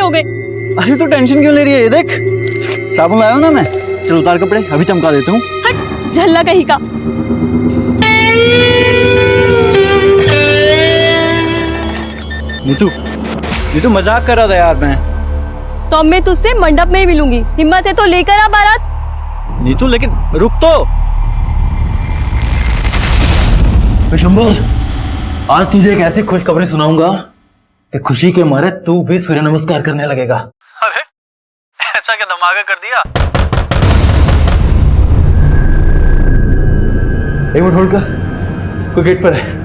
जाओगे। अरे तू टेंशन क्यों ले रही है? ये देख साबुन लाया हूं ना मैं। चल उतार कपड़े, अभी चमका देता हूँ। हट झल्ला कहीं का। नीतू मजाक कर रहा था यार मैं। तो अब मैं तुझसे मंडप में ही मिलूंगी। हिम्मत है तो लेकर आ बारात। नीतू लेकिन रुक तो। विशंबर, आज तुझे एक ऐसी खुशखबरी सुनाऊंगा कि खुशी के मारे तू भी सूर्य नमस्कार करने लगेगा। अरे ऐसा क्या धमाका कर दिया? एक मिनट होल्ड कर, कोई गेट पर है।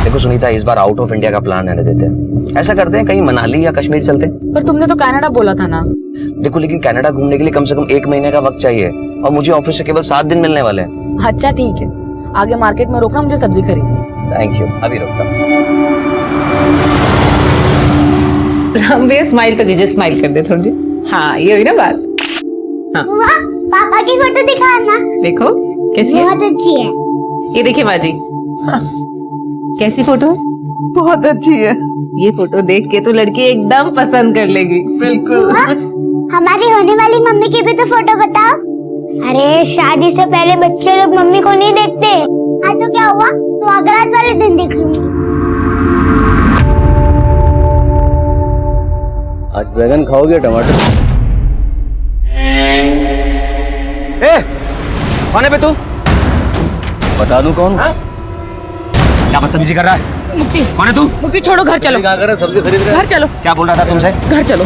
देखो सुनीता, इस बार आउट ऑफ इंडिया का प्लान रहने देते हैं। ऐसा करते हैं कहीं मनाली या कश्मीर चलते हैं। पर तुमने तो कनाडा बोला था ना। देखो लेकिन कनाडा घूमने के लिए कम से कम 1 महीने का वक्त चाहिए और मुझे ऑफिस से केवल 7 दिन मिलने वाले हैं। अच्छा ठीक है, आगे मार्केट में रोकना, मुझे सब्जी खरीदनी। थैंक यू, अभी रोकता राम भैया स्माइल तो कीजिए, स्माइल कर दे थोड़ी। हाँ ये हुई ना बात। हाँ पापा की फोटो दिखाना। देखो कैसी है? बहुत अच्छी है। ये देखिए माँ जी। हाँ। कैसी फोटो? बहुत अच्छी है। ये फोटो देख के तो लड़की एकदम पसंद कर लेगी। बिल्कुल। हमारी होने वाली मम्मी की भी तो फोटो बताओ। अरे शादी से पहले बच्चे लोग मम्मी को नहीं देखते। आज तो क्या हुआ, तो अगरात वाले दिन देख लूंगी। आज बैगन खाओगे टमाटर? ए, कौन है बे तू? बता दूं कौन? क्या बदतमीजी कर रहा है? मुक्ति, कौन है तू? मुक्ति छोड़ो, घर चलो। क्या कर रहे? सब्जी खरीद रहे? घर चलो। क्या बोल रहा था तुमसे? घर चलो।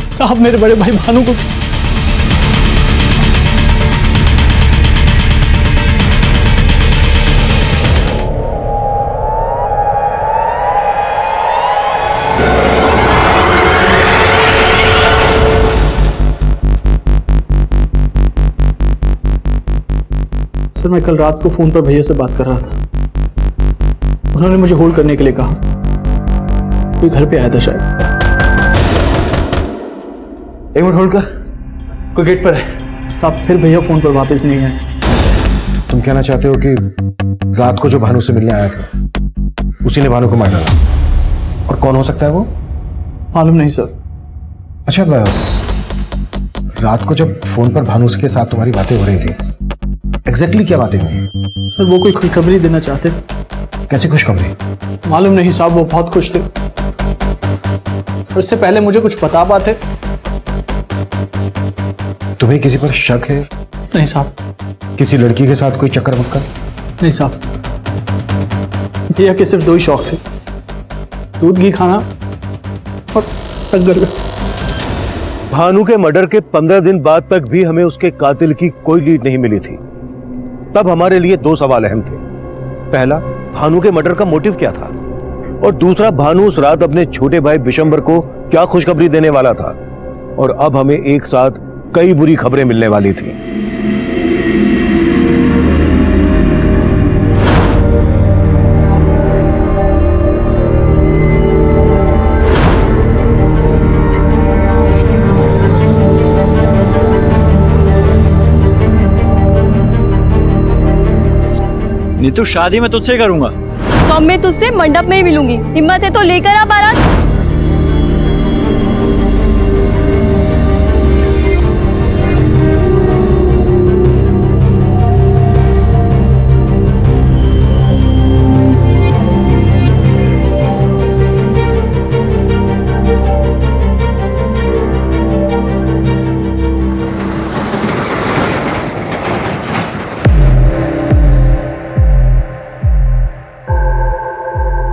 साहब मेरे बड़े भाई भानु को सर मैं कल रात को फोन पर भैया से बात कर रहा था। उन्होंने मुझे होल्ड करने के लिए कहा। कोई घर पे आया था शायद। एक मिनट होल्ड कर, कोई गेट पर है। साहब फिर भैया फोन पर वापस नहीं आए। तुम कहना चाहते हो कि रात को जो भानु से मिलने आया था उसी ने भानु को मार डाला? और कौन हो सकता है वो? मालूम नहीं सर। अच्छा, रात को जब फोन पर भानु के साथ तुम्हारी बातें हो रही थी, एग्जैक्टली क्या बातें हुई? सर वो कोई खुशखबरी देना चाहते थे। कैसी खुशखबरी? मालूम नहीं साहब, वो बहुत खुश थे। और इससे पहले मुझे कुछ बता पाते। तुम्हें किसी पर शक है? नहीं साहब। किसी लड़की के साथ कोई चक्कर मक्कर? नहीं साहब, भैया के सिर्फ 2 ही शौक थे, दूध घी खाना और टक्कर का। भानु के मर्डर के 15 दिन बाद तक भी हमें उसके कातिल की कोई लीड नहीं मिली थी। तब हमारे लिए 2 सवाल अहम थे। पहला, भानु के मर्डर का मोटिव क्या था, और दूसरा, भानु उस रात अपने छोटे भाई विशंबर को क्या खुशखबरी देने वाला था। और अब हमें एक साथ कई बुरी खबरें मिलने वाली थी। नीतू शादी मैं तुझसे करूंगा। तो अब मैं तुझसे मंडप में ही मिलूंगी। हिम्मत है तो लेकर आ बारात।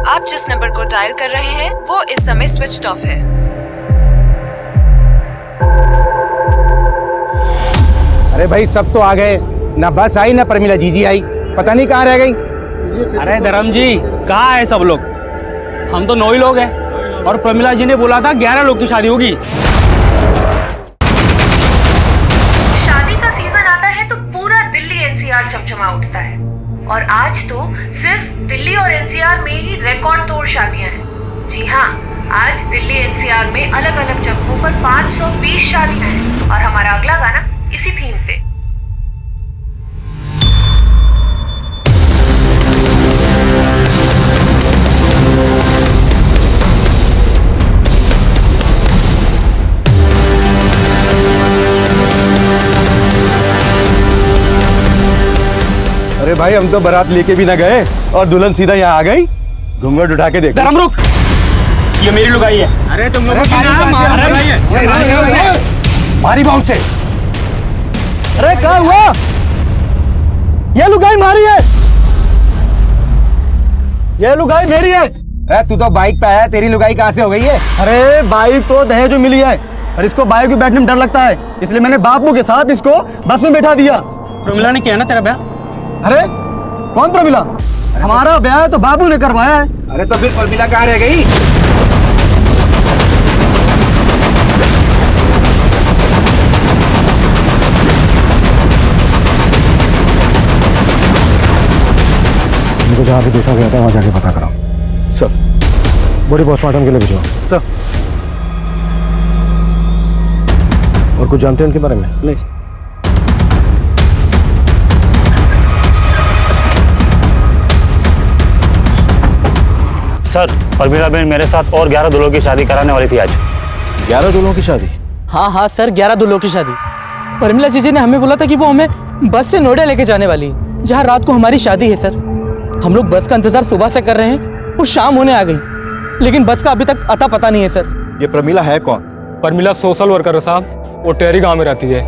आप जिस नंबर को डायल कर रहे हैं वो इस समय स्विच्ड ऑफ है। अरे भाई सब तो आ गए, ना बस आई ना प्रमिला जीजी आई, पता नहीं कहाँ रह गई। अरे धर्म जी कहाँ है सब लोग? हम तो 9 ही लोग हैं और प्रमिला जी ने बोला था 11 लोग की शादी होगी। शादी का सीजन आता है तो पूरा दिल्ली एनसीआर चमचमा उठता है। और आज तो सिर्फ दिल्ली और एनसीआर में ही रिकॉर्ड तोड़ शादियां हैं। जी हाँ, आज दिल्ली एनसीआर में अलग अलग जगहों पर 520 शादियां हैं और हमारा अगला गाना इसी थीम पे। अरे भाई हम तो बारात लेके भी ना गए और दुल्हन सीधा यहाँ आ गई। घूंघट उठा के देख। धर्म रुक, ये मेरी लुगाई है। अरे तुम लोग मारी बाउंड से। अरे क्या हुआ? ये लुगाई मारी है। ये लुगाई मेरी है। अरे तू तो बाइक पे है, तेरी लुगाई कहाँ से हो गई है? अरे बाइक तो दहेज में मिली है और इसको बाइक में बैठने में डर लगता है, इसलिए मैंने बापू के साथ इसको बस में बैठा दिया। प्रमिला ने किया ना तेरा ब्याह? अरे कौन प्रमिला? हमारा ब्याह है तो बाबू ने करवाया है। अरे तो फिर प्रमिला कहाँ रह गई? मुझे जहाँ भी देखा गया था वहाँ जाके पता कराओ। सर बॉडी पोस्टमार्टम के लिए भिजवाओ। सर और कुछ जानते हैं उनके बारे में? नहीं। सर, प्रमिला बहन मेरे साथ और 11 दूल्हों की शादी कराने वाली थी आज। 11 दूल्हों की शादी? हाँ हाँ सर, 11 दूल्हों की शादी। प्रमिला जीजी ने हमें बोला था कि वो हमें बस से नोएडा लेके जाने वाली है, जहाँ रात को हमारी शादी है सर। हम लोग बस का इंतजार सुबह से कर रहे हैं और शाम होने आ गई, लेकिन बस का अभी तक अता पता नहीं है सर। ये प्रमिला है कौन? प्रमिला सोशल वर्कर है साहब, वो टेहरी गांव में रहती है।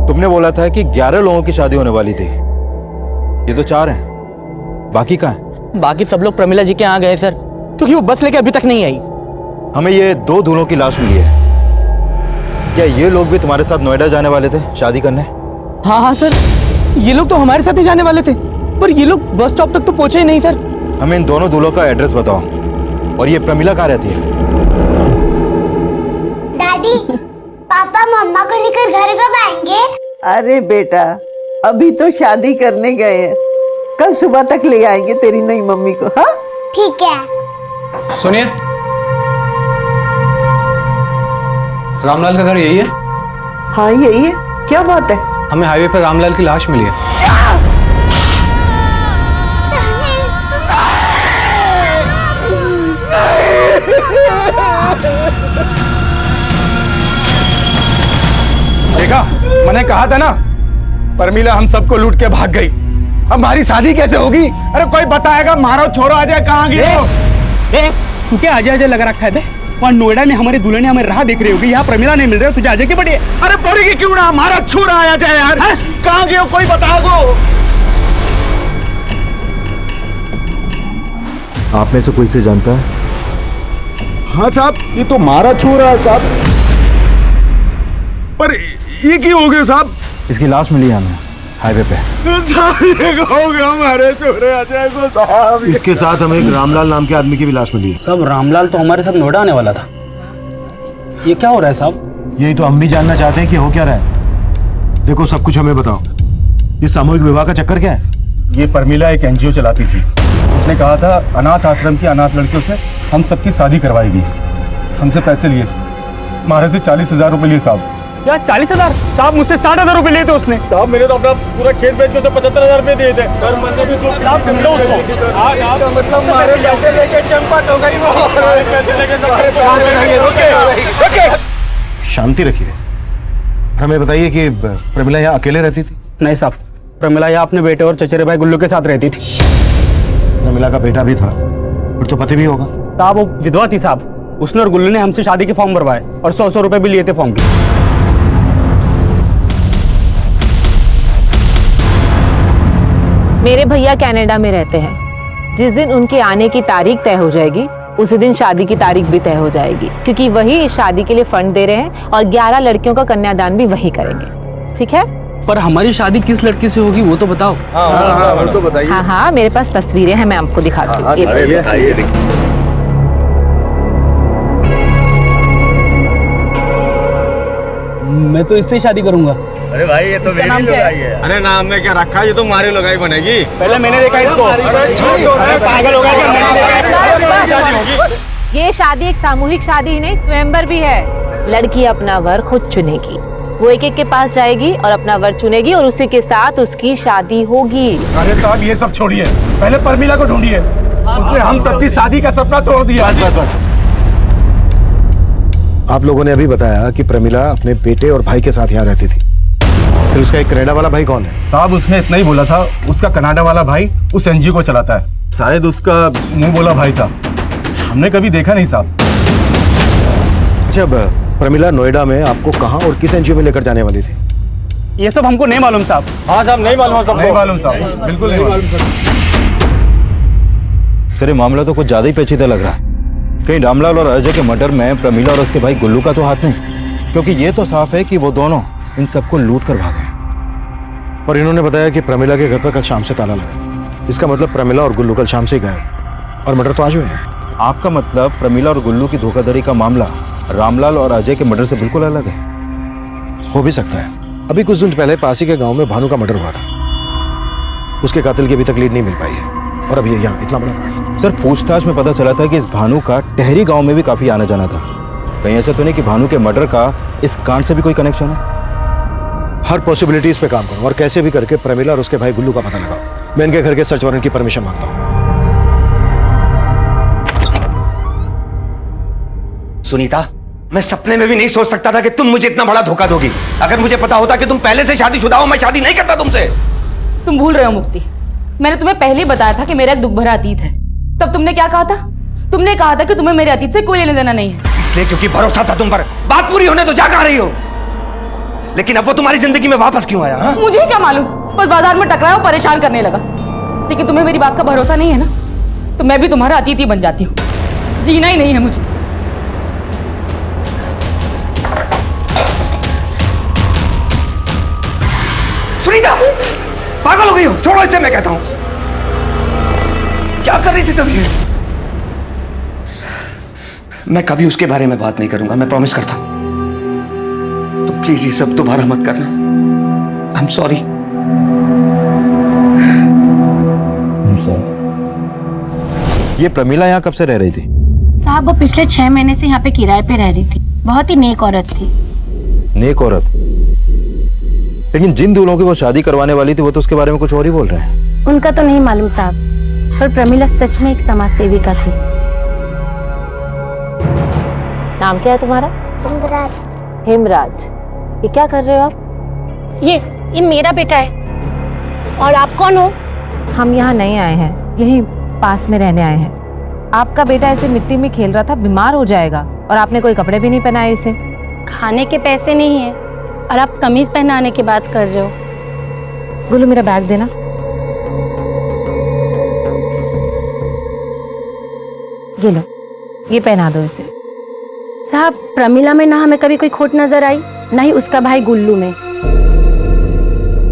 तुमने बोला था कि 11 लोगों की शादी होने वाली थी, ये तो 4 हैं, बाकी कहाँ हैं? बाकी सब लोग प्रमिला जी के यहाँ गए सर, क्योंकि वो बस लेके अभी तक नहीं आई। हमें ये 2 दूल्हों की लाश मिली है। क्या ये लोग भी तुम्हारे साथ नोएडा जाने वाले थे शादी करने? हाँ हाँ सर, ये लोग तो हमारे साथ ही जाने वाले थे, पर ये लोग बस स्टॉप तक तो पहुंचे ही नहीं सर। हमें इन दोनों दूल्हों का एड्रेस बताओ, और ये प्रमिला कहाँ रहती है? दादी, पापा मम्मा को लेकर घर कब आएंगे? अरे बेटा, अभी तो शादी करने गए हैं, कल सुबह तक ले आएंगे तेरी नई मम्मी को। हाँ ठीक है। सुनिए, रामलाल का घर यही है? हाँ यही है। क्या बात है? हमें हाईवे पर रामलाल की लाश मिली है। देखा, मैंने कहा था ना, प्रमिला हम सबको लूट के भाग गई। अब हमारी शादी कैसे होगी? अरे कोई बताएगा? मारो छोरो अजय कहाँ गए? तू क्या अजय अजय लगा रखा है बे? वहाँ नोएडा में हमारी दुल्हन हमें राह देख रही होगी, यहाँ प्रमिला नहीं मिल रही, तुझे अजय की पड़ी है? अरे पड़ेगी क्यों ना, हमारा छोरा आया जाए यार। कहाँ गए? कोई बताओ गो। आप में से कोई से जानता है? हाँ साहब, ये तो मारा छोरा है साहब। पर ये क्यों हो गया साहब? इसकी लाश मिली है हमें हाईवे पे। हमारे छोरे अजय को साहब। इसके साथ हमें एक रामलाल नाम के आदमी की भी लाश मिली है। सब रामलाल तो हमारे साथ नोएडा आने वाला था। ये क्या हो रहा है साहब? यही तो हम भी जानना चाहते हैं कि हो क्या रहा है। देखो सब कुछ हमें बताओ, ये सामूहिक विवाह का चक्कर क्या है? ये प्रमिला एक एनजीओ चलाती थी। उसने कहा था अनाथ आश्रम की अनाथ लड़कियों से हम सबकी शादी करवाएगी। हमसे पैसे लिए, हमारे से 40,000 रुपए लिए साहब। क्या 40,000? साहब मुझसे 60,000 रुपए लिए थे उसने। साहब मैंने तो अपना पूरा खेत बेच के उसे 75,000 रुपए दिए थे। घर मरने भी तो साहब ढूंढो उसको। मतलब हमारे पैसे लेके चंपट हो गई वो। पैसे लेके शांति रखिए। हमें बताइए कि प्रमिला यहाँ अकेले रहती थी? नहीं साहब, प्रमिला यहाँ अपने बेटे और चचेरे भाई गुल्लू के साथ रहती थी। प्रमिला का बेटा भी था, फिर तो पति भी होगा। साहब वो विधवा थी साहब। उसने और गुल्लू ने हमसे शादी के फॉर्म भरवाए और 100 रुपए भी लिए थे फॉर्म के। मेरे भैया कनाडा में रहते हैं। जिस दिन उनके आने की तारीख तय हो जाएगी, उसी दिन शादी की तारीख भी तय हो जाएगी, क्योंकि वही इस शादी के लिए फंड दे रहे हैं और 11 लड़कियों का कन्यादान भी वही करेंगे। ठीक है? पर हमारी शादी किस लड़की से होगी वो तो बताओ। हाँ तो बताइए। हाँ हाँ, मेरे पास तस्वीरें हैं, मैं आपको दिखाती हूँ। मैं तो इससे शादी करूंगा। अरे भाई ये तो इसका नाम क्या है? अरे नाम में क्या रखा है, ये तो मारी लगाई बनेगी। पहले मैंने देखा इसको। पागल हो गया। ये शादी एक सामूहिक शादी ही नहीं, स्वयंवर भी है। लड़की अपना वर खुद चुनेगी, वो एक एक के पास जाएगी और अपना वर चुनेगी और उसी के साथ उसकी शादी होगी। अरे साहब ये सब छोड़िए, पहले परमिला को ढूंढिए, उसने हम सबकी शादी का सपना तोड़ दिया। बस। आप लोगों ने अभी बताया कि प्रमिला अपने बेटे और भाई के साथ यहाँ रहती थी, फिर उसका एक कनाडा वाला भाई कौन है? साहब उसने इतना ही बोला था, उसका कनाडा वाला भाई उस एनजीओ को चलाता है, शायद उसका मुंह बोला भाई था, हमने कभी देखा नहीं साहब। जब प्रमिला नोएडा में आपको कहाँ और किस एनजीओ में लेकर जाने वाली थी? ये सब हमको नहीं मालूम साहब। हाँ साहब नहीं मालूम, सब नहीं मालूम साहब, बिल्कुल नहीं मालूम। सर ये मामला तो कुछ ज्यादा ही पेचीदा लग रहा है। कहीं रामलाल और अजय के मर्डर में प्रमिला और उसके भाई गुल्लू का तो हाथ नहीं, क्योंकि ये तो साफ है कि वो दोनों इन सबको लूट कर भागे। और इन्होंने बताया कि प्रमिला के घर पर कल शाम से ताला लगा। इसका मतलब प्रमिला और गुल्लू कल शाम से ही गए और मर्डर तो आज हुए हैं। आपका मतलब प्रमिला और गुल्लू की धोखाधड़ी का मामला रामलाल और अजय के मर्डर से बिल्कुल अलग है? हो भी सकता है। अभी कुछ दिन पहले पासी के गांव में भानु का मर्डर हुआ था, उसके कातिल की अभी तक लीड नहीं मिल पाई है, और अब ये यहाँ इतना बड़ा। सर पूछताछ में पता चला था कि इस भानु का टहरी गांव में भी काफी आना जाना था। कहीं ऐसा तो नहीं कि भानु के मर्डर का इस कांड से भी कोई कनेक्शन है? हर पॉसिबिलिटीज पे काम करो और कैसे भी करके प्रमिला और उसके भाई गुल्लू का पता लगाओ। मैं इनके घर के सर्च वारंट की परमिशन मांगता हूँ। सुनीता, मैं सपने में भी नहीं सोच सकता था कि तुम मुझे इतना बड़ा धोखा दोगी। अगर मुझे पता होता कि तुम पहले से शादीशुदा हो, मैं शादी नहीं करता तुमसे। तुम भूल रहे हो मुक्ति, मैंने तुम्हें पहले ही बताया था कि मेरा एक दुख भरा अतीत है। तब तुमने क्या कहा था? तुमने कहा था कि तुम्हें मेरे अतीत से कोई लेना देना नहीं है। इसलिए क्योंकि भरोसा था तुम पर। बात पूरी होने तो जा कहां रही हो? लेकिन अब वो तुम्हारी जिंदगी में वापस क्यों आया? मुझे क्या मालूम, बस बाजार में टकराया और परेशान करने लगा। लेकिन तुम्हें मेरी बात का भरोसा नहीं है ना, तो मैं भी तुम्हारा अतीत ही बन जाती हूँ। जीना ही नहीं है मुझे। सुनीता, पागल हो गई हो? छोड़ो इसे, मैं कहता हूं। क्या कर रही थी तब ये? मैं कभी उसके बारे में बात नहीं करूंगा, मैं प्रॉमिस करता हूं। तुम प्लीज ये सब दोबारा मत करना। I am sorry. ये प्रमिला यहाँ कब से रह रही थी? साहब वो पिछले 6 महीने से यहाँ पे किराए पे रह रही थी। बहुत ही नेक औरत थी। नेक औरत? लेकिन जिन दूल्हों की वो शादी करवाने वाली थी वो तो उसके बारे में कुछ और ही बोल रहे हैं। उनका तो नहीं मालूम साहब, पर प्रमिला सच में एक समाज सेविका थी। नाम क्या है तुम्हारा? हिमराज। हिमराज। ये क्या कर रहे हो आप? ये मेरा बेटा है। और आप कौन हो? हम यहाँ नहीं आए हैं, यही पास में रहने आए हैं। आपका बेटा ऐसे मिट्टी में खेल रहा था, बीमार हो जाएगा, और आपने कोई कपड़े भी नहीं पहनाए इसे। खाने के पैसे नहीं है और आप कमीज पहनाने की बात कर रहे हो। गुल्लू मेरा बैग देना। ये लो, ये पहना दो इसे। साहब प्रमिला में ना हमें कभी कोई खोट नजर आई, ना ही उसका भाई गुल्लू में।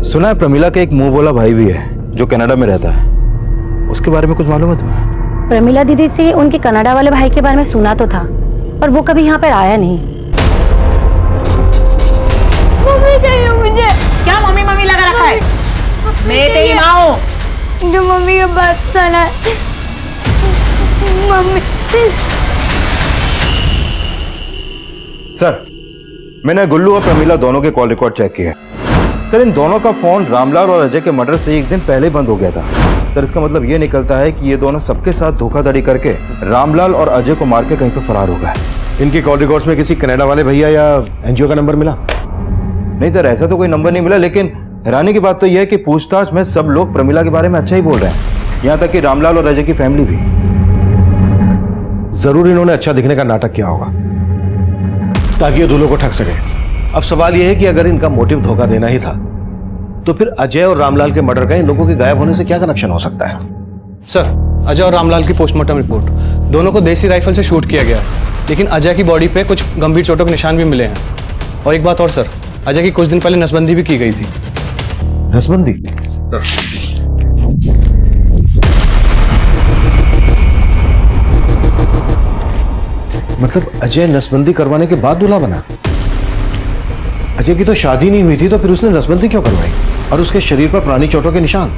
सुना है प्रमिला के एक मुंह बोला भाई भी है जो कनाडा में रहता है, उसके बारे में कुछ मालूम है तुम्हें? प्रमिला दीदी से उनके कनाडा वाले भाई के बारे में सुना तो था, पर वो कभी यहाँ पर आया नहीं। मम्मी चाहिए मुझे। क्या मम्मी मम्मी लगा रखा है? मैं तेरी माँ हूँ। जो मम्मी का बात सुना। मम्मी। सर मैंने गुल्लू और प्रमिला दोनों के कॉल रिकॉर्ड चेक किए। सर इन दोनों का फोन रामलाल और अजय के मर्डर से एक दिन पहले बंद हो गया था। सर इसका मतलब ये निकलता है कि ये दोनों सबके साथ धोखाधड़ी करके रामलाल और अजय को मार के कहीं पर फरार हो गए। इनके कॉल रिकॉर्ड्स में किसी कनाडा वाले भैया या एनजीओ का नंबर मिला? नहीं सर ऐसा तो कोई नंबर नहीं मिला, लेकिन हैरानी की बात तो यह है कि पूछताछ में सब लोग प्रमिला के बारे में अच्छा ही बोल रहे हैं, यहाँ तक कि रामलाल और अजय की फैमिली भी। जरूर इन्होंने अच्छा दिखने का नाटक किया होगा ताकि ये दूल्हों को ठग सके। अब सवाल यह है कि अगर इनका मोटिव धोखा देना ही था तो फिर अजय और रामलाल के मर्डर का इन लोगों के गायब होने से क्या कनेक्शन हो सकता है? सर अजय और रामलाल की पोस्टमार्टम रिपोर्ट, दोनों को देसी राइफल से शूट किया गया, लेकिन अजय की बॉडी पे कुछ गंभीर चोटों के निशान भी मिले हैं। और एक बात और सर, अजय की कुछ दिन पहले नसबंदी भी की गई थी। नसबंदी? मतलब अजय नसबंदी करवाने के बाद दूल्हा बना? अजय की तो शादी नहीं हुई थी, तो फिर उसने नसबंदी क्यों करवाई? और उसके शरीर पर पुरानी चोटों के निशान।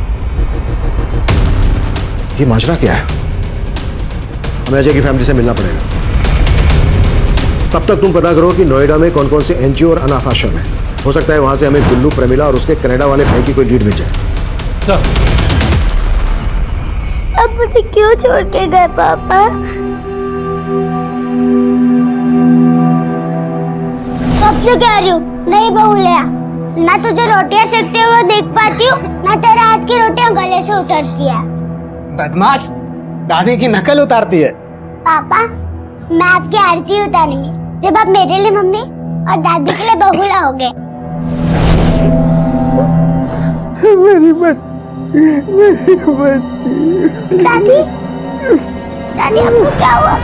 ये माजरा क्या है? हमें अजय की फैमिली से मिलना पड़ेगा। तब तक तुम पता करो कि नोएडा में कौन कौन से एनजीओ और अनाथ आश्रम है। हो सकता है वहां से हमें गुल्लू, प्रमिला और उसके कनाडा वाले भाई की कोई लीड मिल जाए। अब मुझे क्यों छोड़ के गए पापा? कब से कह रही हूँ नहीं बहू ले आ। ना तुझे रोटियां सेकते हुए देख पाती हूँ, ना तेरे हाथ की रोटियां गले से उतरती है। बदमाश, दादी की नकल उतारती है। पापा, मैं आपकी आरती उतारूंगी जब आप मेरे लिए मम्मी और दादी के लिए बहू लाओगे। मेरी बच्ची। दादी, दादी आपको क्या हुआ?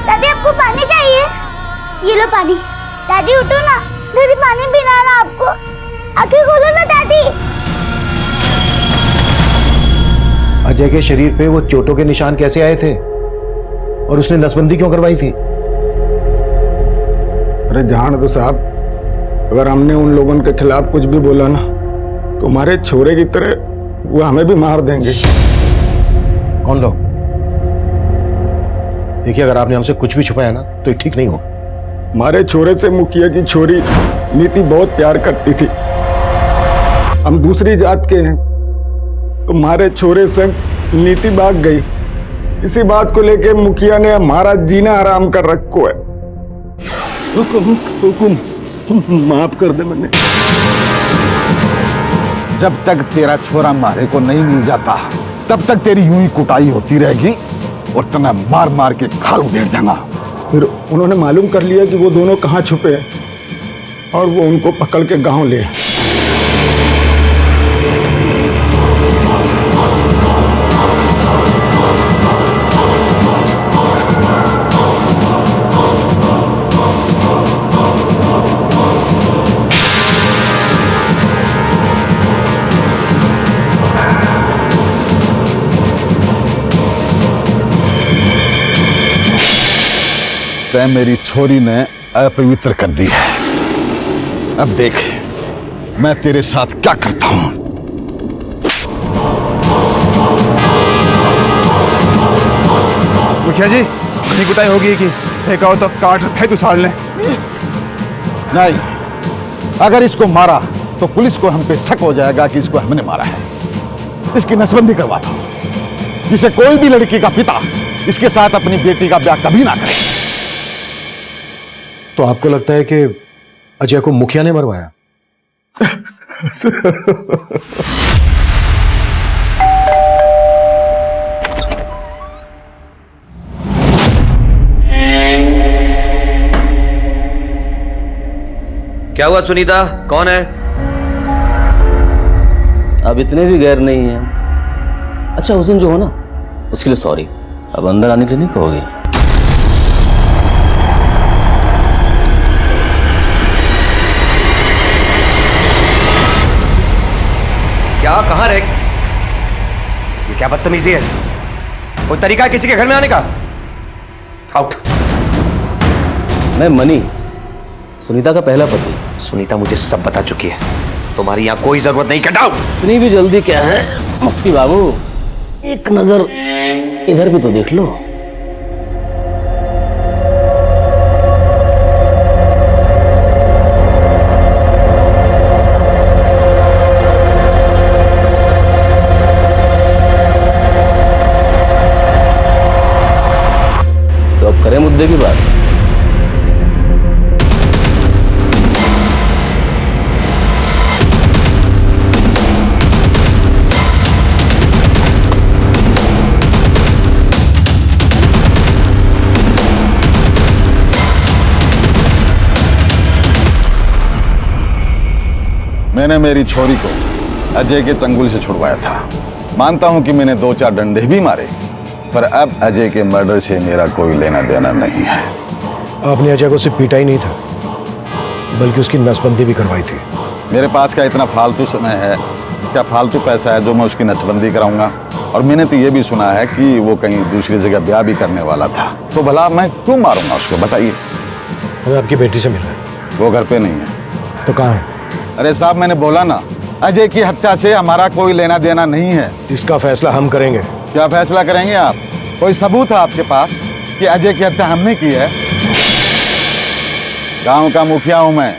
दादी आपको पानी चाहिए? ये लो पानी। दादी उठो ना, दादी पानी पीना ना आपको। आंखें खोलो ना दादी। अजय के शरीर पे वो चोटों के निशान कैसे आए थे? और उसने नसबंदी क्यों करवाई थी? अरे जान दो साहब, अगर हमने उन लोगों के खिलाफ कुछ भी बोला ना तो हमारे छोरे की तरह वो हमें भी मार देंगे। कौन लोग? देखिए, अगर आपने हमसे कुछ भी छुपाया ना तो ये ठीक नहीं होगा। हमारे छोरे से मुखिया की छोरी नीति बहुत प्यार करती थी। हम दूसरी जात के हैं तो हमारे छोरे संग नीति भाग गई। इसी बात को लेके मुखिया ने हमारा जीना हराम कर रखो है। हुकुम माफ कर दे मैंने। जब तक तेरा छोरा मारे को नहीं मिल जाता तब तक तेरी यूं ही कुटाई होती रहेगी और तुम्हें मार मार के खाल उधेड़ देगा। फिर उन्होंने मालूम कर लिया कि वो दोनों कहाँ छुपे हैं और वो उनको पकड़ के गांव ले आए। तै मेरी छोरी ने अपवित्र कर दी है। अब देख मैं तेरे साथ क्या करता हूं। मुखिया जी, इतनी कुटाई होगी कि फेंका हो तो काट फेंक उछाड़ लें। नहीं, अगर इसको मारा तो पुलिस को हम पे शक हो जाएगा कि इसको हमने मारा है। इसकी नसबंदी करवा दो, जिसे कोई भी लड़की का पिता इसके साथ अपनी बेटी का ब्याह कभी ना करे। तो आपको लगता है कि अजय को मुखिया ने मरवाया? क्या हुआ सुनीता, कौन है? अब इतने भी गैर नहीं है। अच्छा, उस दिन जो हो ना उसके लिए सॉरी। अब अंदर आने के लिए नहीं कहोगे? क्या, कहाँ रह? ये क्या बदतमीजी है? कोई तरीका है किसी के घर में आने का? आउट। मैं मनी, सुनीता का पहला पति। सुनीता मुझे सब बता चुकी है, तुम्हारी यहाँ कोई जरूरत नहीं। Get out. इतनी भी जल्दी क्या है मुफ्ती बाबू? एक नजर इधर भी तो देख लो। तो अब करें मुद्दे की बात। मैंने मेरी छोरी को अजय के चंगुल से छुड़वाया था। मानता हूं कि मैंने 2-4 डंडे भी मारे, पर अब अजय के मर्डर से मेरा कोई लेना देना नहीं है। आपने अजय को सिर्फ पीटा ही नहीं था, बल्कि उसकी नसबंदी भी करवाई थी। मेरे पास क्या इतना फालतू समय है, क्या फालतू पैसा है जो मैं उसकी नसबंदी कराऊंगा? और मैंने तो ये भी सुना है कि वो कहीं दूसरी जगह ब्याह भी करने वाला था। तो भला मैं क्यों मारूंगा उसको, बताइए। हमें आपकी बेटी से मिलना है। वो घर पे नहीं है। तो कहाँ है? अरे साहब, मैंने बोला ना, अजय की हत्या से हमारा कोई लेना देना नहीं है। इसका फैसला हम करेंगे। क्या फैसला करेंगे आप? कोई सबूत है आपके पास कि अजय की हत्या हमने की है? गांव का मुखिया हूं मैं,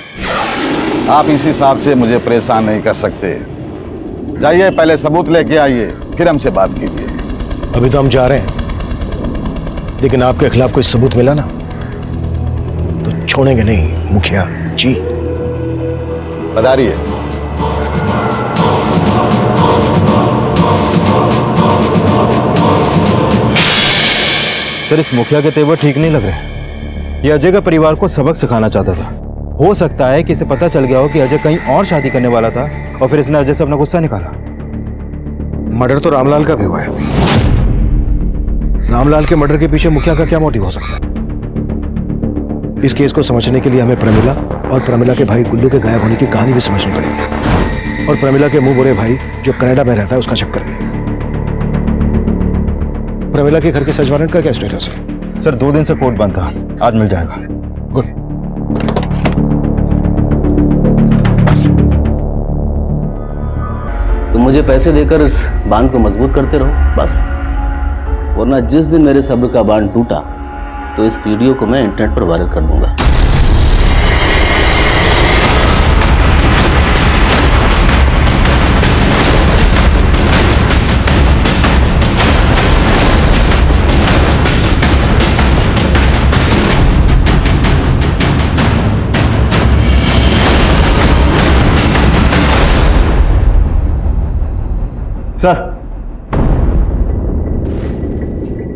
आप इस हिसाब से मुझे परेशान नहीं कर सकते। जाइए, पहले सबूत लेके आइए, फिर हमसे बात कीजिए। अभी तो हम जा रहे हैं, लेकिन आपके खिलाफ कोई सबूत मिला ना तो छोड़ेंगे नहीं मुखिया जी। बताइए। सर, इस मुखिया के तेवर ठीक नहीं लग रहे। ये अजय का परिवार को सबक सिखाना चाहता था। हो सकता है कि इसे पता चल गया हो कि अजय कहीं और शादी करने वाला था और फिर इसने अजय से अपना गुस्सा निकाला। मर्डर तो रामलाल का भी हुआ है। रामलाल के मर्डर के पीछे मुखिया का क्या मोटिव हो सकता है? इस केस को समझने के लिए हमें प्रमिला और प्रमिला के भाई गुल्लू के गायब होने की कहानी भी समझनी पड़ेगी, और प्रमिला के मुंह बोरे भाई जो कनाडा में रहता है उसका चक्कर भी। प्रमिला के घर के सर्च वारंट का क्या स्टेटस है? सर, 2 दिन से कोर्ट बंद था, आज मिल जाएगा। गुड। तुम मुझे पैसे देकर इस बांध को मजबूत करते रहो बस, वरना जिस दिन मेरे सब्र का बांध टूटा तो इस वीडियो को मैं इंटरनेट पर वायरल कर दूंगा। सर,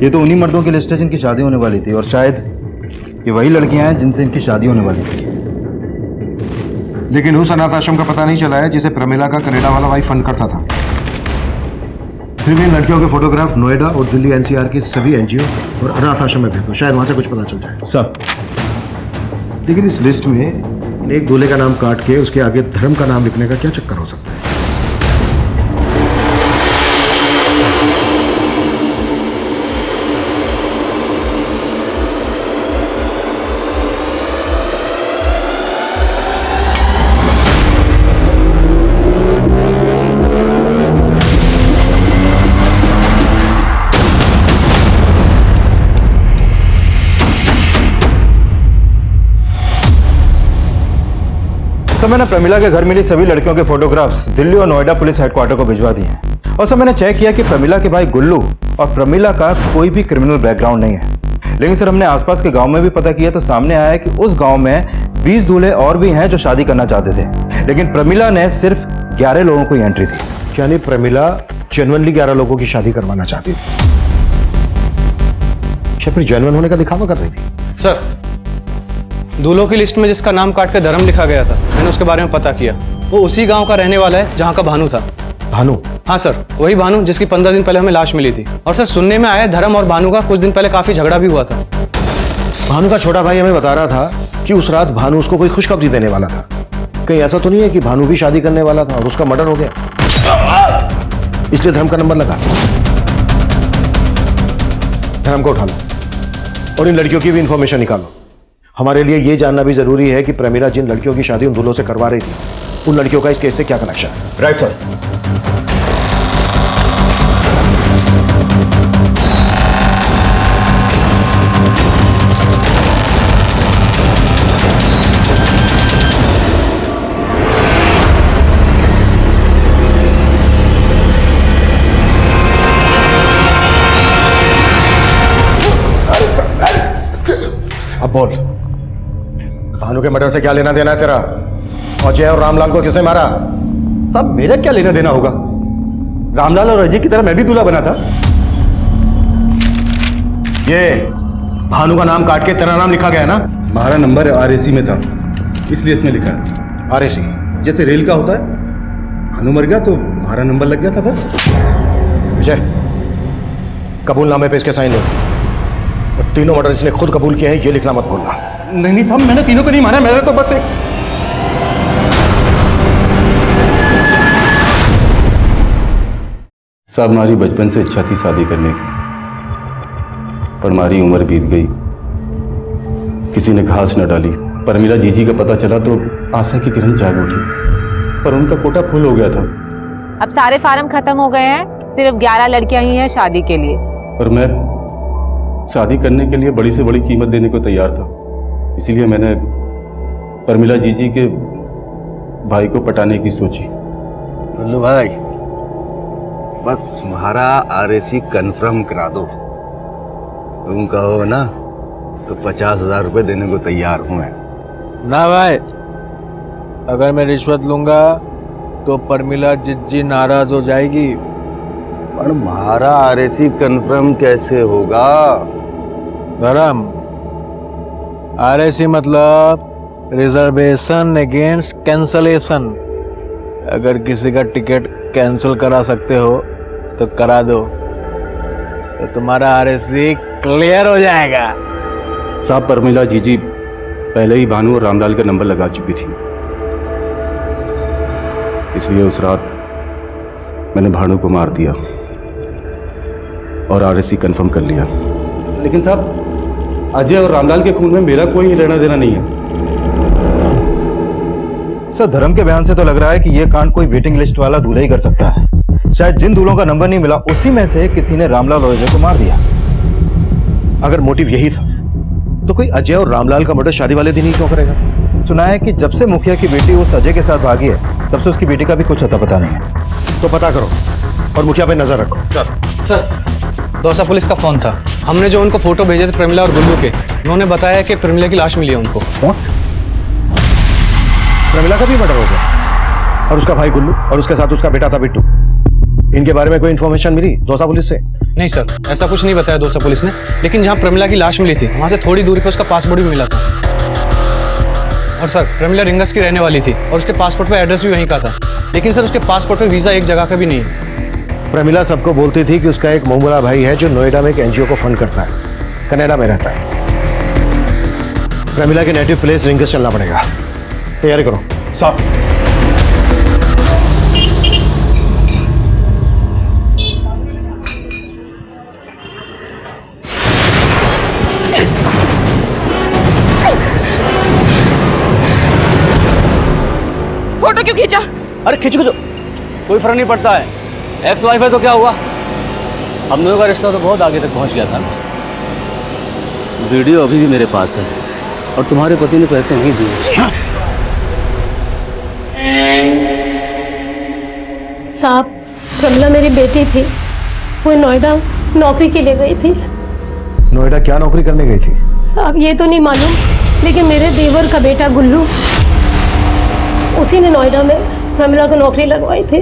ये तो उन्हीं मर्दों की लिस्ट है जिनकी शादी होने वाली थी, और शायद ये वही लड़कियां हैं जिनसे इनकी शादी होने वाली थी। लेकिन उस अनाथ आश्रम का पता नहीं चला है जिसे प्रमिला का कनाडा वाला भाई फंड करता था। फिर भी इन लड़कियों के फोटोग्राफ नोएडा और दिल्ली एनसीआर की सभी एनजीओ और अनाथ आश्रम में भेज दो, शायद वहां से कुछ पता चल जाए। सब। लेकिन इस लिस्ट में एक दूल्हे का नाम काट के उसके आगे धर्म का नाम लिखने का क्या चक्कर हो सकता है? सर, मैंने प्रमिला के घर मिली सभी लड़कियों के फोटोग्राफ्स दिल्ली और नोएडा पुलिस हेडक्वार्टर को भिजवा दिए हैं। और सर, मैंने चेक किया कि प्रमिला के भाई गुल्लू और प्रमिला का कोई भी क्रिमिनल बैकग्राउंड नहीं है। लेकिन सर, हमने आसपास के गांव में भी पता किया तो सामने आया कि उस गांव में 20 दूल्हे और भी हैं जो शादी करना चाहते थे, लेकिन प्रमिला ने सिर्फ 11 लोगों को ही एंट्री दी। यानी प्रमिला जेन्युइनली 11 लोगों की शादी करवाना चाहती थी, या फिर जेन्युइन होने का दिखावा कर रही थी? सर, दूल्हों की लिस्ट में जिसका नाम काट कर धर्म लिखा गया था, मैंने उसके बारे में पता किया। वो उसी गांव का रहने वाला है जहां का भानु था। भानु? हाँ सर, वही भानु जिसकी 15 दिन पहले हमें लाश मिली थी। और सर, सुनने में आया धर्म और भानु का कुछ दिन पहले काफी झगड़ा भी हुआ था। भानु का छोटा भाई हमें बता रहा था कि उस रात भानु उसको कोई खुशखबरी देने वाला था। कहीं ऐसा तो नहीं है कि भानु भी शादी करने वाला था और उसका मर्डर हो गया, इसलिए धर्म का नंबर लगा? धर्म को उठा लो और इन लड़कियों की भी इंफॉर्मेशन निकालो। हमारे लिए ये जानना भी जरूरी है कि प्रमिला जिन लड़कियों की शादी उन दूल्हों से करवा रही थी, उन लड़कियों का इस केस से क्या कनेक्शन है। Right sir. अब बोल, भानु के मर्डर से क्या लेना देना है तेरा? अजय और रामलाल को किसने मारा? सब मेरा क्या लेना देना होगा? रामलाल और अजय की तरह मैं भी दूल्हा बना था। ये भानु का नाम काट के तेरा नाम लिखा गया ना? हमारा नंबर आरएसी में था, इसलिए इसमें लिखा है। आरएसी जैसे रेल का होता है, भानु मर गया तो हमारा नंबर लग गया था बस। विजय, कबूलनामे पे इसके साइन लो। और तीनों मर्डर इसने खुद कबूल किए हैं, ये लिखना मत भूलना। नहीं साहब, मैंने तीनों को नहीं मारा, मैंने तो बस एक। साहब, हमारी बचपन से इच्छा थी शादी करने की, पर हमारी उम्र बीत गई, किसी ने घास न डाली। प्रमिला जीजी का पता चला तो आशा की किरण जाग उठी, पर उनका कोटा फुल हो गया था। अब सारे फार्म खत्म हो गए हैं, सिर्फ 11 लड़कियां ही हैं शादी के लिए। पर मैं शादी करने के लिए बड़ी से बड़ी कीमत देने को तैयार था, इसीलिए मैंने प्रमिला जीजी के भाई को पटाने की सोची। गुल्लू भाई, बस तुम्हारा RAC कंफर्म करा दो। तुम कहो ना तो 50,000 रुपए देने को तैयार हूं मैं। ना भाई, अगर मैं रिश्वत लूंगा तो प्रमिला जिज्जी नाराज हो जाएगी। पर हमारा RAC कंफर्म कैसे होगा? धर्म, RAC मतलब रिजर्वेशन अगेंस्ट कैंसलेशन। अगर किसी का टिकट कैंसिल करा सकते हो तो करा दो, तो तुम्हारा RAC क्लियर हो जाएगा। साहब, प्रमिला जीजी पहले ही भानु और रामलाल का नंबर लगा चुकी थी, इसलिए उस रात मैंने भानु को मार दिया और RAC कंफर्म कर लिया। लेकिन साहब, अजय और रामलाल के खून में मेरा कोई लेना देना नहीं है। सर, धर्म के बयान से तो लग रहा है कि यह कांड कोई वेटिंग लिस्ट वाला दूल्हा ही कर सकता है। शायद जिन दूल्हों का नंबर नहीं मिला उसी में से किसी ने रामलाल और अजय को मार दिया। अगर मोटिव यही था तो कोई अजय और रामलाल का मर्डर शादी वाले दिन ही क्यों करेगा? सुना है कि जब से मुखिया की बेटी उस अजय के साथ भागी है, तब से उसकी बेटी का भी कुछ अता पता नहीं है। तो पता करो और मुखिया पे नजर रखो। सर, दौसा पुलिस का फोन था। हमने जो उनको फोटो भेजे थे प्रमिला और गुल्लू के, उन्होंने बताया कि प्रमिला की लाश मिली है उनको। प्रमिला का भी मर्डर हो गया और उसका भाई गुल्लू और उसके साथ उसका बेटा था बिट्टू। इनके बारे में कोई इन्फॉर्मेशन मिली दौसा पुलिस से? नहीं सर, ऐसा कुछ नहीं बताया दौसा पुलिस ने, लेकिन जहाँ प्रमिला की लाश मिली थी वहाँ से थोड़ी दूरी पर उसका पासपोर्ट भी मिला था। और सर, प्रमिला रिंगस की रहने वाली थी और उसके पासपोर्ट पर एड्रेस भी वहीं का था, लेकिन सर उसके पासपोर्ट पर वीज़ा एक जगह का भी नहीं है। प्रमिला सबको बोलती थी कि उसका एक मोहम्मदा भाई है जो नोएडा में एक NGO को फंड करता है, कनाडा में रहता है। प्रमिला के नेटिव प्लेस रिंगस चलना पड़ेगा। तैयारी करो साहब। फोटो क्यों खींचा? अरे खींच को कोई फर्क नहीं पड़ता है, एक्स वाइफ है तो क्या हुआ? हम दोनों का रिश्ता तो बहुत आगे तक पहुंच गया था। वीडियो अभी भी मेरे पास है और तुम्हारे पति ने पैसे नहीं दिए। साहब, प्रमिला मेरी बेटी थी, वो नोएडा नौकरी के लिए गई थी। नोएडा क्या नौकरी करने गई थी? साहब, ये तो नहीं मालूम, लेकिन मेरे देवर का बेटा गुल्लू, उसी ने नोएडा में प्रमिला को नौकरी लगवाई थी।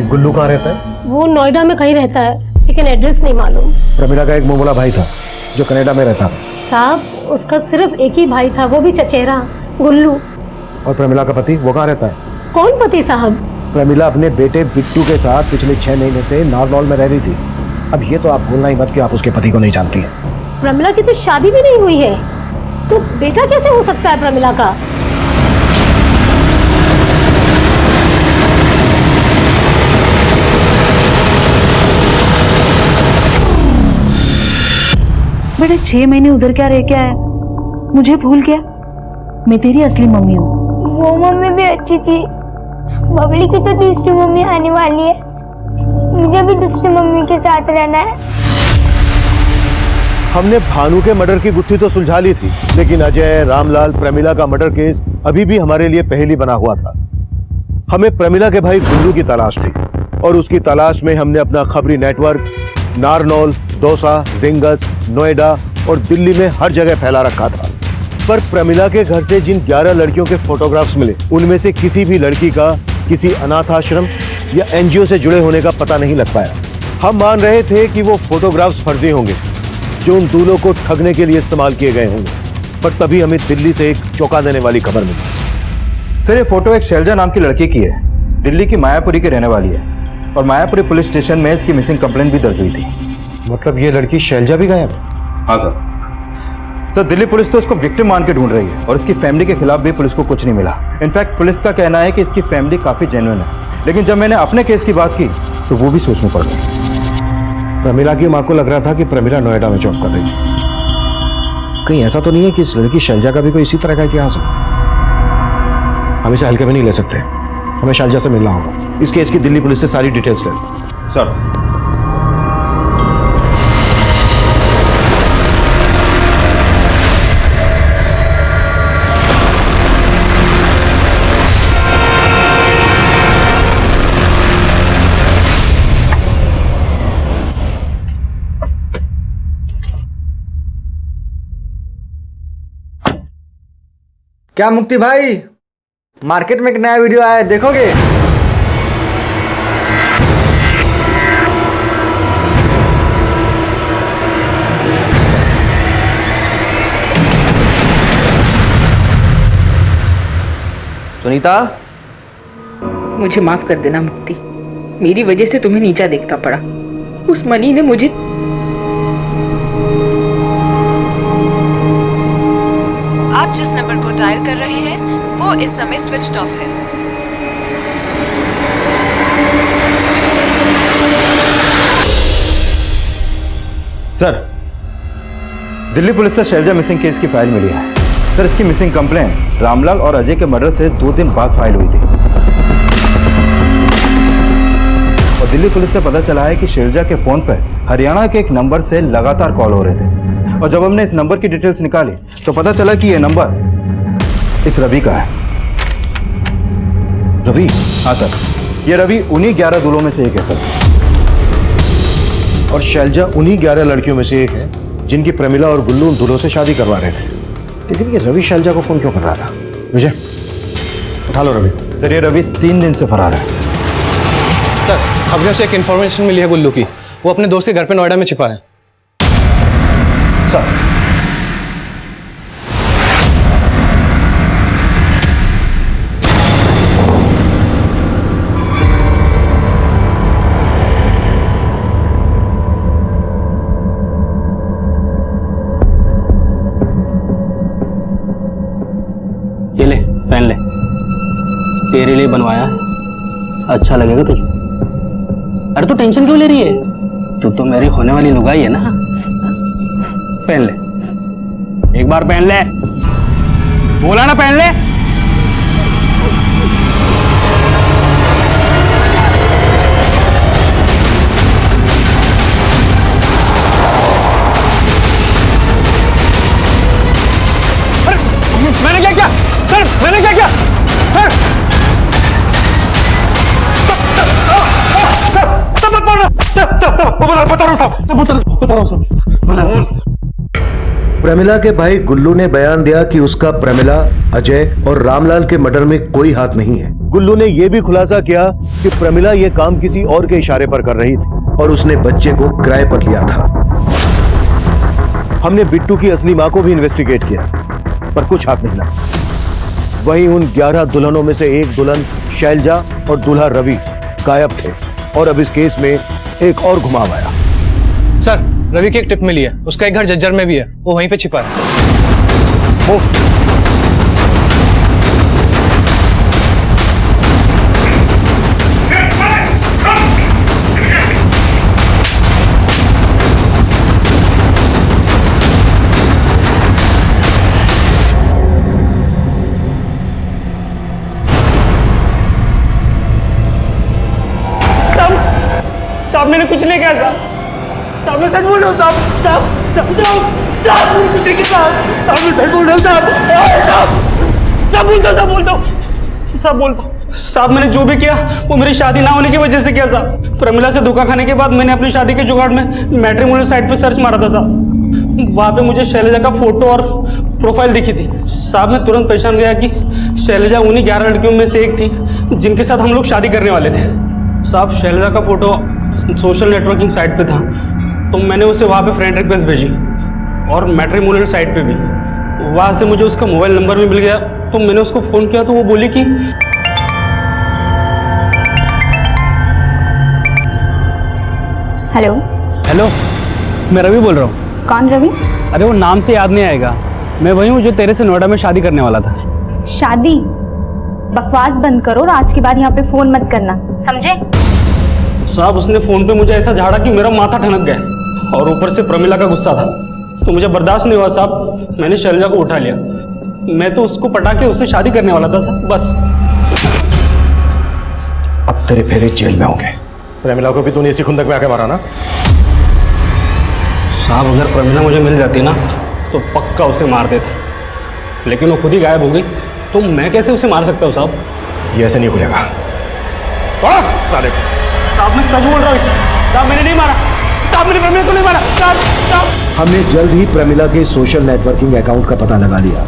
गुल्लू कहाँ रहता है? वो नोएडा में कहीं रहता है, लेकिन एड्रेस नहीं मालूम। प्रमिला का एक मोहम्मदा भाई था जो कनाडा में रहता था। साहब, उसका सिर्फ एक ही भाई था, वो भी चचेरा, गुल्लू। और प्रमिला का पति वो कहाँ रहता है? कौन पति साहब? प्रमिला अपने बेटे बिट्टू के साथ पिछले 6 महीने से नारनौल में रह रही थी। अब ये तो आप भूलना ही मत कि आप उसके पति को नहीं जानती हैं। प्रमिला की तो शादी भी नहीं हुई है, तो बेटा कैसे हो सकता है प्रमिला का? बेटा 6 महीने उधर क्या रह के आया? मुझे भूल गया? मैं तेरी असली मम्मी हूँ। वो मम्मी भी अच्छी थी। बबली की तो दूसरी मम्मी आने वाली है, मुझे भी दूसरी मम्मी के साथ रहना है। हमने भानु के मर्डर की गुत्थी तो सुलझा ली थी, लेकिन अजय, रामलाल, प्रमिला का मर्डर केस अभी भी हमारे लिए पहेली बना हुआ था। हमें प्रमिला के भाई गुल्लू की तलाश थी और उसकी तलाश में हमने अपना खबरी नेटवर्क नारनौल, दौसा, रिंगस, नोएडा और दिल्ली में हर जगह फैला रखा था। पर प्रमिला के घर से जिन 11 लड़कियों के फोटोग्राफ्स मिले, उनमें से किसी भी लड़की का किसी अनाथ आश्रम या NGO से जुड़े होने का पता नहीं लग पाया। हम मान रहे थे कि वो फोटोग्राफ्स फर्जी होंगे जो उन दूल्हों को ठगने के लिए इस्तेमाल किए गए होंगे, पर तभी हमें दिल्ली से एक चौंका देने वाली खबर मिली। सर, ये फोटो एक शैलजा नाम की लड़की की है, दिल्ली की मायापुरी की रहने वाली है और मायापुरी पुलिस स्टेशन में इसकी मिसिंग कंप्लेंट भी दर्ज हुई थी। मतलब ये लड़की शैलजा भी गायब? हाँ सर, दिल्ली पुलिस तो इसको विक्टिम मान के ढूंढ रही है और इसकी फैमिली के खिलाफ भी पुलिस को कुछ नहीं मिला। इनफैक्ट पुलिस का कहना है कि इसकी फैमिली काफी जेन्युइन है, लेकिन जब मैंने अपने केस की बात की तो वो भी सोच में पड़ गई। प्रमिला की माँ को लग रहा था कि प्रमिला नोएडा में जॉब कर रही थी। कहीं ऐसा तो नहीं है कि इस लड़की शैलजा का भी कोई इसी तरह का इतिहास हो? हम इसे हल्के में नहीं ले सकते, हमें शैलजा से मिलना होगा। इस केस की दिल्ली पुलिस से सारी डिटेल्स ले लो। सर क्या मुक्ति भाई, मार्केट में एक नया वीडियो आया है, देखोगे? सुनीता, मुझे माफ कर देना मुक्ति, मेरी वजह से तुम्हें नीचा देखना पड़ा। उस मनी ने मुझे आप जिस नंबर को डायल कर रहे हैं वो इस समय स्विच्ड ऑफ है। सर, दिल्ली पुलिस से शैलजा मिसिंग केस की फाइल मिली है। सर, इसकी मिसिंग कंप्लेंट रामलाल और अजय के मर्डर से 2 दिन बाद फाइल हुई थी और दिल्ली पुलिस से पता चला है कि शैलजा के फोन पर हरियाणा के एक नंबर से लगातार कॉल हो रहे थे और जब हमने इस नंबर की डिटेल्स निकाली तो पता चला कि यह नंबर इस रवि का है। रवि? हाँ सर, ये रवि उन्हीं 11 दूल्हों में से एक है सर। और शैलजा उन्हीं 11 लड़कियों में से एक है जिनकी प्रमिला और गुल्लू उन दूल्हों से शादी करवा रहे थे। लेकिन ये रवि शैलजा को फोन क्यों कर रहा था? विजय, उठा लो रवि। सर, ये रवि 3 दिन से फरार है। सर, हमने उसे एक इन्फॉर्मेशन मिली है गुल्लू की, वो अपने दोस्त के घर पे नोएडा में छिपा है। सर, ये ले, पहन ले, तेरे लिए बनवाया है, अच्छा लगेगा तुझे। अरे तू टेंशन क्यों ले रही है? तू तो मेरी होने वाली लुगाई है ना। पहन ले, एक बार पहन ले, बोला ना पहन ले। मैंने क्या किया सर? मैंने क्या किया सर? सब मत बोलना सर, सब बता रहा हूँ सब। प्रमिला के भाई गुल्लू ने बयान दिया कि उसका प्रमिला, अजय और रामलाल के मर्डर में कोई हाथ नहीं है। गुल्लू ने यह भी खुलासा किया कि प्रमिला यह काम किसी और के इशारे पर कर रही थी और उसने बच्चे को किराए पर लिया था। हमने बिट्टू की असली मां को भी इन्वेस्टिगेट किया पर कुछ हाथ नहीं लगा। वहीं उन 11 दुल्हनों में से एक दुल्हन शैलजा और दूल्हा रवि गायब थे और अब इस केस में एक और घुमाव आया। सर, रवि की एक टिप मिली है, उसका एक घर जज्जर में भी है, वो वहीं पे छिपा है। साहब, मैंने कुछ नहीं किया साहब, मैं सच बोल रहा हूँ साहब, मैंने कुछ नहीं किया साहब, मैं सच बोल रहा हूँ साहब, बोलता हूँ साहब, मैंने जो भी किया वो मेरी शादी ना होने की वजह से किया साहब। प्रमिला से धोखा खाने के बाद मैंने अपनी शादी के जुगाड़ में मैट्रिमोनियल साइट पे सर्च मारा था साहब। वहाँ पे मुझे शैलजा का फोटो और प्रोफाइल दिखी थी साहब। मैं तुरंत पहचान गया कि शैलजा उन्हीं 11 लड़कियों में से एक थी जिनके साथ हम लोग शादी करने वाले थे साहब। शैलजा का फोटो सोशल नेटवर्किंग साइट पे था तो मैंने उसे वहाँ पे फ्रेंड रिक्वेस्ट भेजी और मैट्रिमोनियल साइट पे भी। वहाँ से मुझे उसका मोबाइल नंबर भी मिल गया तो मैंने उसको फ़ोन किया तो वो बोली कि हेलो। हेलो, मैं रवि बोल रहा हूँ। कौन रवि? अरे वो नाम से याद नहीं आएगा, मैं वही हूँ जो तेरे से नोएडा में शादी करने वाला था। शादी? बकवास बंद करो और आज के बाद यहाँ पे फोन मत करना, समझे? साहब, उसने फोन पे मुझे ऐसा झाड़ा कि मेरा माथा ठनक गया और ऊपर से प्रमिला का गुस्सा था तो मुझे बर्दाश्त नहीं हुआ साहब। मैंने शैलजा को उठा लिया, मैं तो उसको पटा के उससे शादी करने वाला था साहब, बस। तेरे फेरे जेल में होंगे। प्रेमिला को भी तूने इसी खुंदक में आके मारा ना? साहब अगर प्रमिला मुझे मिल जाती ना तो पक्का उसे मार देता, लेकिन वो खुद ही गायब हो गई तो मैं कैसे उसे मार सकता हूँ साहब? ये ऐसे नहीं खुलेगा। बस साले साहब मैं सच बोल रहा हूँ, साहब मैंने नहीं मारा, साहब मैंने प्रमिला को नहीं मारा, साहब साहब। हमने जल्द ही प्रमिला के सोशल नेटवर्किंग अकाउंट का पता लगा लिया।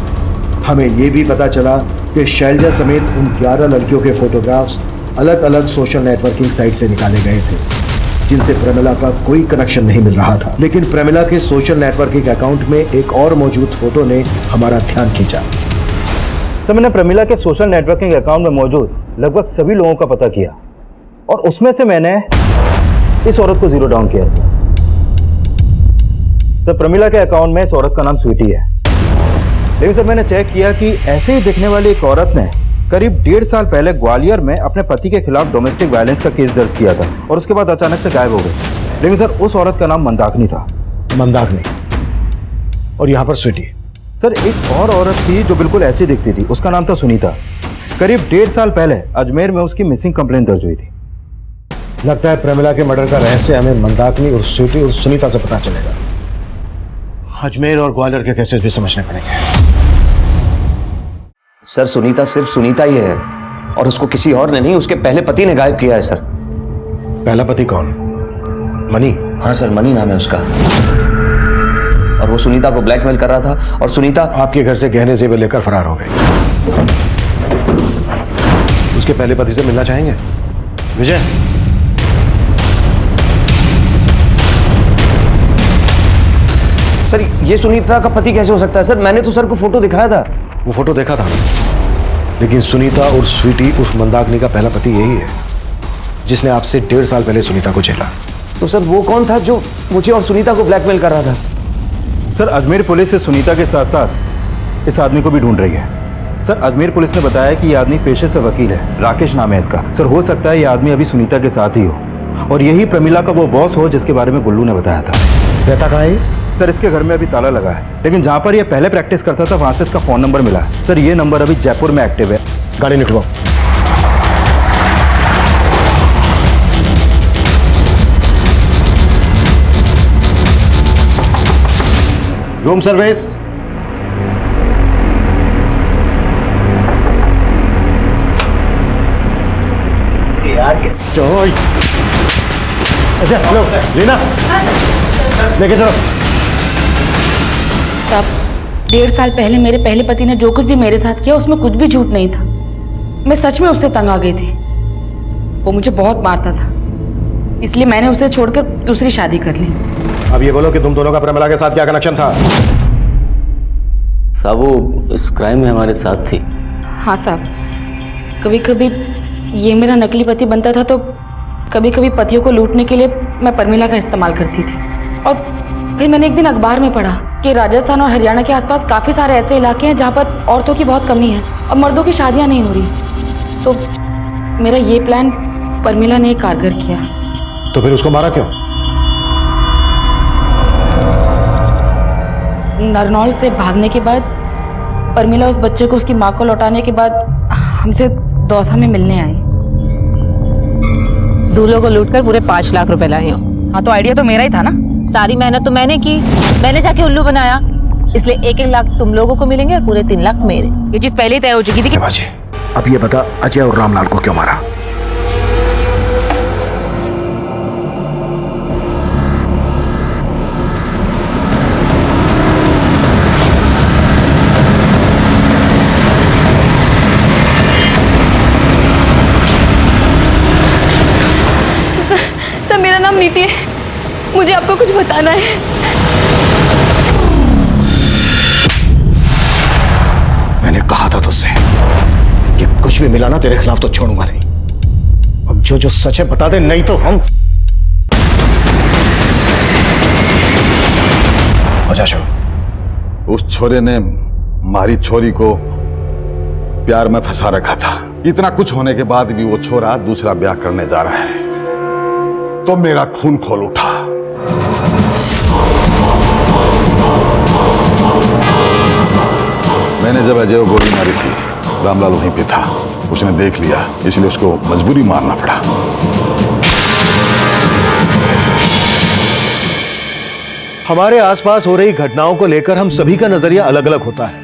हमें ये भी पता चला कि शैलजा समेत उन 11 लड़कियों के फोटोग्राफ्स अलग अलग सोशल नेटवर्किंग साइट से निकाले गए थे, जिनसे प्रमिला का कोई कनेक्शन नहीं मिल रहा था। लेकिन प्रमिला के सोशल नेटवर्किंग अकाउंट में एक और मौजूद फोटो ने हमारा ध्यान खींचा। तो मैंने प्रमिला के सोशल नेटवर्किंग अकाउंट में मौजूद लगभग सभी लोगों का पता किया और उसमें से मैंने इस औरत को जीरो डाउन किया सर। तो प्रमिला के अकाउंट में इस औरत का नाम स्वीटी है, लेकिन सर मैंने चेक किया कि ऐसे ही दिखने वाली एक औरत ने करीब 1.5 साल पहले ग्वालियर में अपने पति के खिलाफ डोमेस्टिक वायलेंस का केस दर्ज किया था और उसके बाद अचानक से गायब हो गई। लेकिन सर उस औरत का नाम मंदाकिनी था। मंदाकिनी और यहाँ पर स्वीटी। सर एक और औरत थी जो बिल्कुल ऐसी दिखती थी, उसका नाम था सुनीता। करीब 1.5 साल पहले अजमेर में उसकी मिसिंग कंप्लेंट दर्ज हुई थी। लगता है प्रेमिला के मर्डर का रहस्य हमें मंदाकिनी और स्वीटी और सुनीता से पता चलेगा। अजमेर और ग्वालियर के केसेस भी समझने पड़ेंगे। सर सुनीता सिर्फ सुनीता ही है और उसको किसी और ने नहीं, उसके पहले पति ने गायब किया है सर। पहला पति कौन? मनी? हाँ सर मनी नाम है उसका, और वो सुनीता को ब्लैकमेल कर रहा था और सुनीता आपके घर से गहने जेवर लेकर फरार हो गए। उसके पहले पति से मिलना चाहेंगे? विजय सर ये सुनीता का पति कैसे हो सकता है सर? मैंने तो सर को फोटो दिखाया था। वो फोटो देखा था, लेकिन सुनीता और स्वीटी उर्फ मंदाकिनी का पहला पति यही है जिसने आपसे 1.5 साल पहले सुनीता को झेला। तो सर वो कौन था जो मुझे और सुनीता को ब्लैकमेल कर रहा था? सर अजमेर पुलिस से सुनीता के साथ साथ इस आदमी को भी ढूंढ रही है। सर अजमेर पुलिस ने बताया कि यह आदमी पेशे से वकील है, राकेश नाम है इसका। सर हो सकता है यह आदमी अभी सुनीता के साथ ही हो और यही प्रमिला का वो बॉस हो जिसके बारे में गुल्लू ने बताया था। रहता कहाँ है? सर इसके घर में अभी ताला लगा है, लेकिन जहाँ पर यह पहले प्रैक्टिस करता था वहां से इसका फोन नंबर मिला है। सर ये नंबर अभी जयपुर में एक्टिव है। गाड़ी निकलवाओ। Room service. चलो अच्छा लो लीना लेके चलो। साहब 1.5 साल पहले मेरे पहले पति ने जो कुछ भी मेरे साथ किया उसमें कुछ भी झूठ नहीं था। मैं सच में उससे तंग आ गई थी। वो मुझे बहुत मारता था, इसलिए मैंने उसे छोड़कर दूसरी शादी कर ली। अब ये बोलो कि तुम दोनों का प्रमिला के साथ क्या कनेक्शन था? साहब वो इस क्राइम में हमारे साथ थी। हाँ साहब, कभी कभी ये मेरा नकली पति बनता था तो कभी कभी पतियों को लूटने के लिए मैं प्रमिला का इस्तेमाल करती थी। और फिर मैंने एक दिन अखबार में पढ़ा कि राजस्थान और हरियाणा के आसपास काफ़ी सारे ऐसे इलाके हैं जहाँ पर औरतों की बहुत कमी है और मर्दों की शादियाँ नहीं हो रही। तो मेरा ये प्लान प्रमिला ने कारगर किया। तो फिर उसको मारा क्यों? नरनौल से भागने के बाद प्रमिला उस बच्चे को उसकी माँ को लौटाने के बाद हमसे दौसा में मिलने आई। दूल्हों को लूटकर पूरे 5 लाख रुपए लाई हूँ। हाँ तो आइडिया तो मेरा ही था ना। सारी मेहनत तो मैंने की, मैंने जाके उल्लू बनाया, इसलिए 1-1 लाख तुम लोगों को मिलेंगे और पूरे 3 लाख मेरे। ये चीज पहले ही तय हो चुकी थी कि अब ये बता अजय और रामलाल को क्यों मारा? सर मेरा नाम नीति है, मुझे आपको कुछ बताना है। मैंने कहा था तुझसे कि कुछ भी मिला ना तेरे खिलाफ तो छोड़ूंगा नहीं। अब जो सच है बता दे, नहीं तो हम उस छोरे ने मारी छोरी को प्यार में फंसा रखा था। इतना कुछ होने के बाद भी वो छोरा दूसरा ब्याह करने जा रहा है तो मेरा खून खोल उठा। मैंने जब अजय को गोली मारी थी रामलाल वहीं पे था। उसने देख लिया, इसलिए उसको मजबूरी मारना पड़ा। हमारे आसपास हो रही घटनाओं को लेकर हम सभी का नजरिया अलग अलग होता है,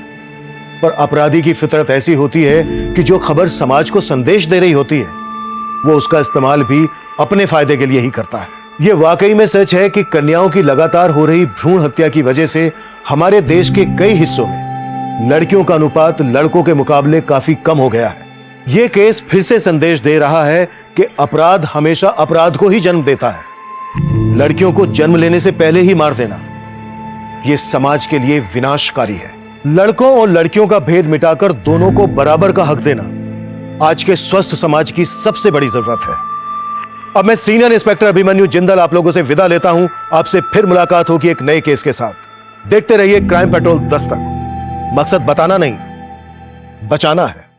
पर अपराधी की फितरत ऐसी होती है कि जो खबर समाज को संदेश दे रही होती है वो उसका इस्तेमाल भी अपने फायदे के लिए ही करता है। यह वाकई में सच है कि कन्याओं की लगातार हो रही भ्रूण हत्या की वजह से हमारे देश के कई हिस्सों में लड़कियों का अनुपात लड़कों के मुकाबले काफी कम हो गया है। यह केस फिर से संदेश दे रहा है कि अपराध हमेशा अपराध को ही जन्म देता है। लड़कियों को जन्म लेने से पहले ही मार देना यह समाज के लिए विनाशकारी है। लड़कों और लड़कियों का भेद मिटाकर दोनों को बराबर का हक देना आज के स्वस्थ समाज की सबसे बड़ी जरूरत है। अब मैं सीनियर इंस्पेक्टर अभिमन्यु जिंदल आप लोगों से विदा लेता हूं। आपसे फिर मुलाकात होगी एक नए केस के साथ। देखते रहिए क्राइम पेट्रोल 10 तक। मकसद बताना नहीं, बचाना है।